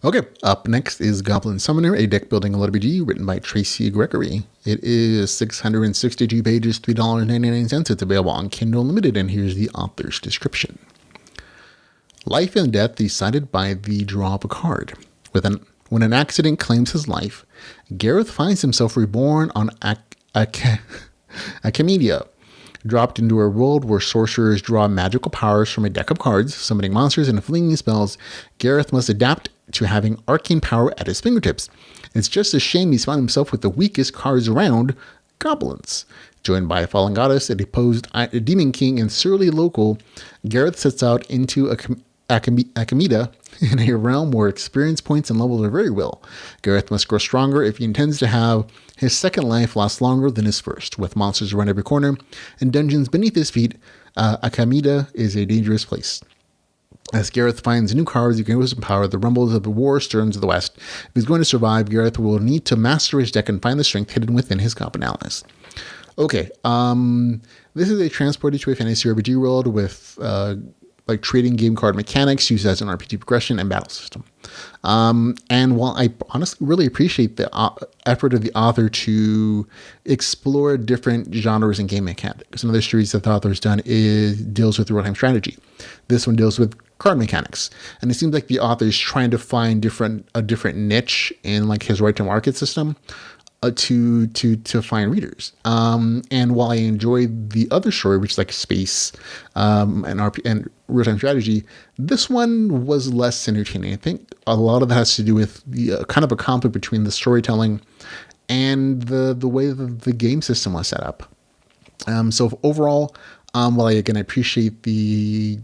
Okay, up next is Goblin Summoner, a deck building LitRPG written by Tracy Gregory. It is 662 pages, $3.99. It's available on Kindle Unlimited, and here's the author's description. Life and death decided by the draw of a card. When an accident claims his life, Gareth finds himself reborn on Acamida, dropped into a world where sorcerers draw magical powers from a deck of cards, summoning monsters and flinging spells. Gareth must adapt to having arcane power at his fingertips. It's just a shame he's found himself with the weakest cards around, goblins. Joined by a fallen goddess, a deposed demon king, and surly local, Gareth sets out into Acamida in a realm where experience points and levels are very real. Gareth must grow stronger if he intends to have his second life last longer than his first. With monsters around every corner and dungeons beneath his feet, Acamida is a dangerous place. As Gareth finds new cards, he can empower the rumbles of the war stirs to the west. If he's going to survive, Gareth will need to master his deck and find the strength hidden within his goblin allies. Okay, this is a transported to a fantasy RPG world with like trading game card mechanics used as an RPG progression and battle system. And while I honestly really appreciate the effort of the author to explore different genres and game mechanics, some of the series that the author's done deals with real-time strategy. This one deals with card mechanics, and it seems like the author is trying to find a different niche in like his right to market system to find readers. And while I enjoyed the other story, which is like space and real-time strategy, this one was less entertaining. I think a lot of that has to do with the kind of a conflict between the storytelling and the way that the game system was set up. So overall, while I appreciate the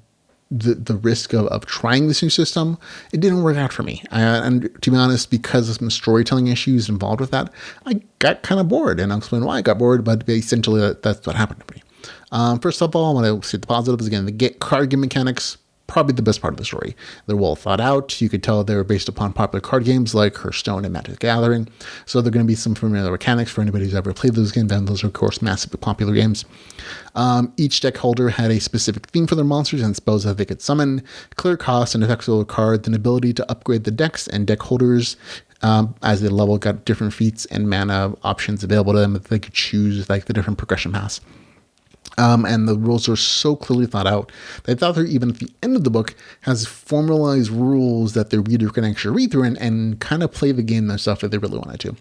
risk of trying this new system, it didn't work out for me. And to be honest, because of some storytelling issues involved with that, I got kind of bored, and I'll explain why I got bored, but essentially that's what happened to me. First of all, I want to say the positives again. The card game mechanics, probably the best part of the story. They're well thought out. You could tell they were based upon popular card games like Hearthstone and Magic the Gathering. So they're going to be some familiar mechanics for anybody who's ever played those games, and those are, of course, massively popular games. Each deck holder had a specific theme for their monsters and spells that they could summon, clear costs, and effects of the cards, an ability to upgrade the decks and deck holders as they level got different feats and mana options available to them that they could choose, like the different progression paths. And the rules are so clearly thought out that the author, even at the end of the book, has formalized rules that the reader can actually read through and kind of play the game themselves if they really wanted to.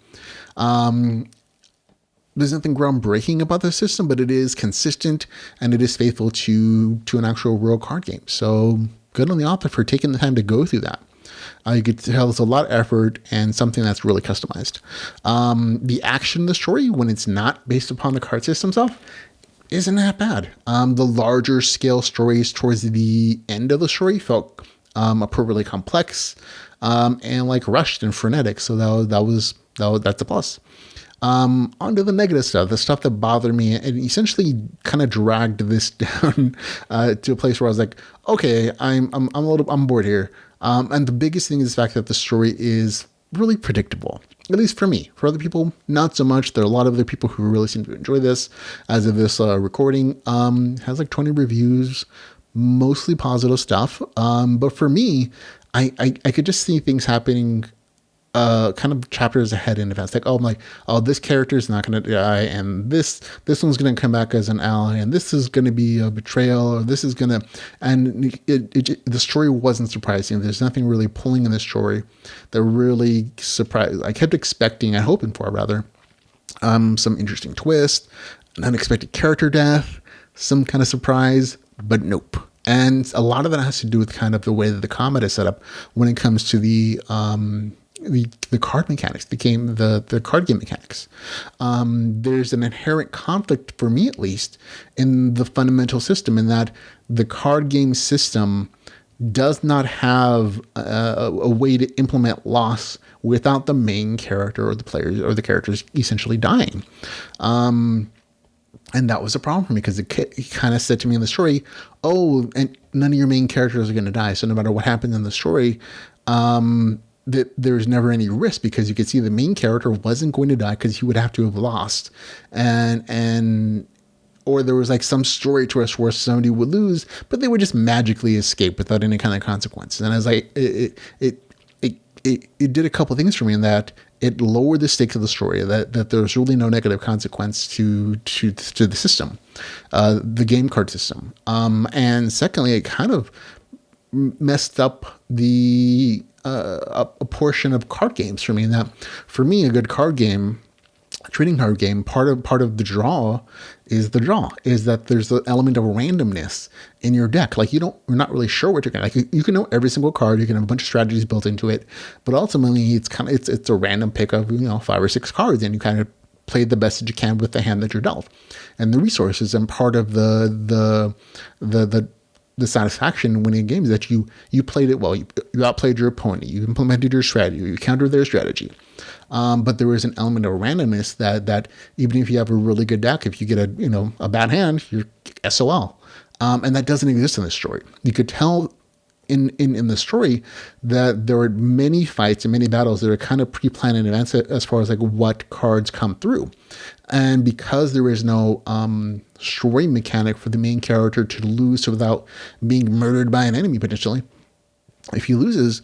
There's nothing groundbreaking about the system, but it is consistent and it is faithful to an actual real card game. So good on the author for taking the time to go through that. You could tell it's a lot of effort and something that's really customized. The action of the story, when it's not based upon the card system itself, isn't that bad. The larger scale stories towards the end of the story felt appropriately complex and like rushed and frenetic. So that's a plus. Onto the negative stuff, the stuff that bothered me, and essentially kind of dragged this down to a place where I was like, okay, I'm bored here. And the biggest thing is the fact that the story is really predictable, at least for me. For other people, not so much. There are a lot of other people who really seem to enjoy this. As of this recording, has like 20 reviews, mostly positive stuff. But for me, I could just see things happening kind of chapters ahead in advance. Like, this character is not going to die, and this one's going to come back as an ally, and this is going to be a betrayal, or this is going to, and the story wasn't surprising. There's nothing really pulling in this story that really surprised. I kept expecting and hoping for, rather, some interesting twist, an unexpected character death, some kind of surprise, but nope. And a lot of that has to do with kind of the way that the combat is set up when it comes to the card mechanics, the card game mechanics. There's an inherent conflict, for me at least, in the fundamental system, in that the card game system does not have a way to implement loss without the main character or the players or the characters essentially dying. And that was a problem for me, because it kind of said to me in the story, oh, and none of your main characters are going to die. So no matter what happens in the story, that there's never any risk, because you could see the main character wasn't going to die because he would have to have lost. Or there was like some story twist where somebody would lose, but they would just magically escape without any kind of consequences. And as it it did a couple things for me in that it lowered the stakes of the story, that there's really no negative consequence to the system, the game card system. And secondly, it kind of messed up the a portion of card games for me. And that for me, a good card game, trading card game, part of the draw is that there's the element of randomness in your deck. Like you're not really sure what you're gonna like. You can know every single card, you can have a bunch of strategies built into it, but ultimately it's a random pick of 5 or 6 cards, and you kind of play the best that you can with the hand that you're dealt, and the resources. And part of the satisfaction winning a game is that you played it well, you outplayed your opponent, you implemented your strategy, you countered their strategy. But there is an element of randomness that even if you have a really good deck, if you get a bad hand, you're SOL. And that doesn't exist in this story. You could tell in the story that there were many fights and many battles that are kind of pre-planned in advance as far as like what cards come through. And because there is no story mechanic for the main character to lose without being murdered by an enemy potentially, if he loses,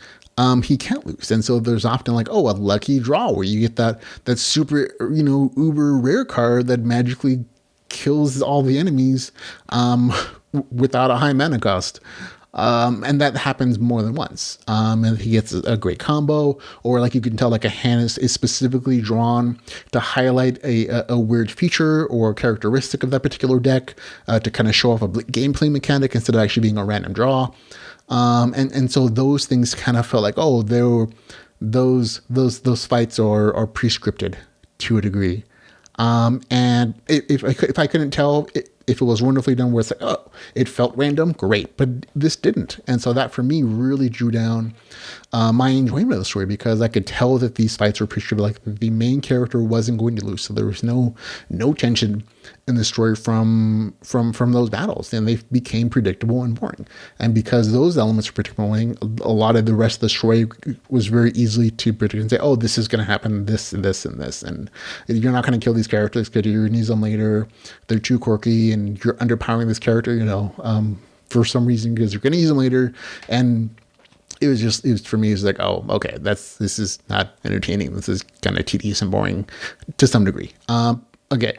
he can't lose. And so there's often like, a lucky draw where you get that super, uber rare card that magically kills all the enemies without a high mana cost. And that happens more than once. And he gets a great combo, or like you can tell like a hand is specifically drawn to highlight a weird feature or characteristic of that particular deck, to kind of show off a gameplay mechanic instead of actually being a random draw. And so those things kind of felt like, those fights are pre-scripted to a degree. And if I couldn't tell if it was wonderfully done where it's like, it felt random, great, but this didn't. And so that for me really drew down my enjoyment of the story, because I could tell that these fights were pre-scripted, like the main character wasn't going to lose. So there was no tension in the story from those battles, and they became predictable and boring. And because those elements were predictable, a lot of the rest of the story was very easily to predict and say, this is going to happen, this and this and this, and you're not going to kill these characters because you're going to use them later. They're too quirky, and you're underpowering this character, for some reason because you're going to use them later. And it was for me, it's like, okay, this is not entertaining. This is kind of tedious and boring to some degree. Okay.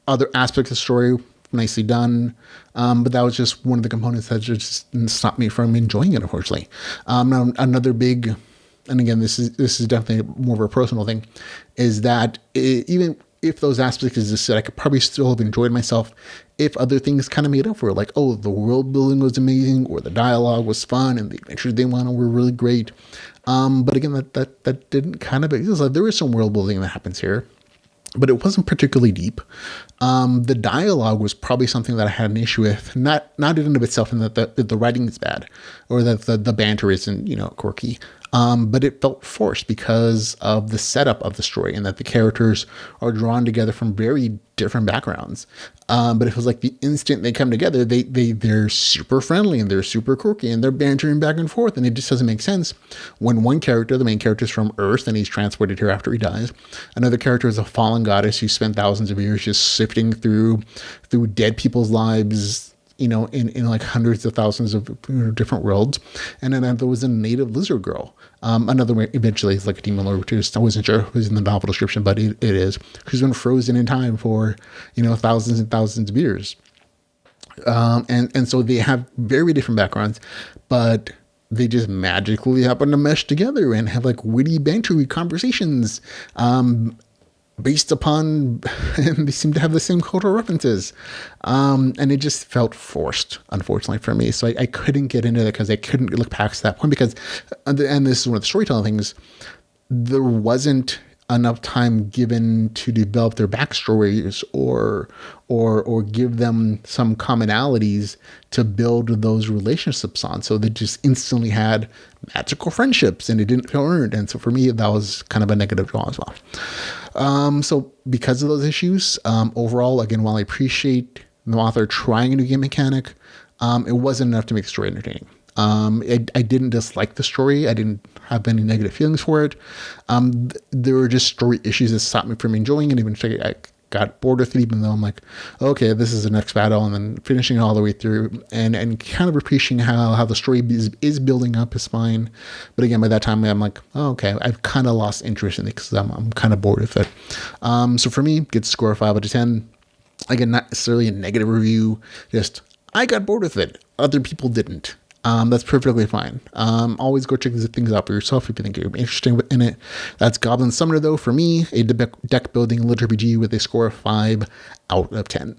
Other aspects of the story, nicely done. But that was just one of the components that just stopped me from enjoying it, unfortunately. Now another big, and again, this is definitely more of a personal thing, is that even if those aspects existed, I could probably still have enjoyed myself if other things kind of made up for it. Like, the world building was amazing, or the dialogue was fun, and the adventures they went on were really great. But again, that didn't kind of exist. Like, there is some world building that happens here, but it wasn't particularly deep. The dialogue was probably something that I had an issue with, not in and of itself, in that the writing is bad, or that the banter isn't, quirky. But it felt forced because of the setup of the story, and that the characters are drawn together from very different backgrounds. But it was like the instant they come together, they're super friendly and they're super quirky and they're bantering back and forth. And it just doesn't make sense when one character, the main character, is from Earth and he's transported here after he dies. Another character is a fallen goddess who spent thousands of years just sifting through dead people's lives, in like hundreds of thousands of different worlds. And then there was a native lizard girl. Another way, eventually, is like a demon lord, which I wasn't sure who's in the novel description, but it is. She's been frozen in time for, thousands and thousands of years. And so they have very different backgrounds, but they just magically happen to mesh together and have like witty, bantery conversations. Based upon, and they seem to have the same cultural references. And it just felt forced, unfortunately, for me. So I couldn't get into it because I couldn't look past that point, because, and this is one of the storytelling things, there wasn't enough time given to develop their backstories or give them some commonalities to build those relationships on. So they just instantly had magical friendships and it didn't feel earned. And so for me, that was kind of a negative draw as well. So because of those issues, overall, again, while I appreciate the author trying a new game mechanic, it wasn't enough to make the story entertaining. I didn't dislike the story. I didn't have any negative feelings for it. There were just story issues that stopped me from enjoying it. Eventually, got bored with it, even though I'm like, okay, this is the next battle, and then finishing it all the way through and kind of appreciating how the story is building up is fine. But again, by that time, I'm like, oh, okay, I've kind of lost interest in it because I'm kind of bored with it. So for me, gets a score of 5 out of 10. Again, not necessarily a negative review, just I got bored with it. Other people didn't. That's perfectly fine. Always go check these things out for yourself if you think you're interested in it. That's Goblin Summoner, though, for me, a deck building LitRPG with a score of 5 out of 10.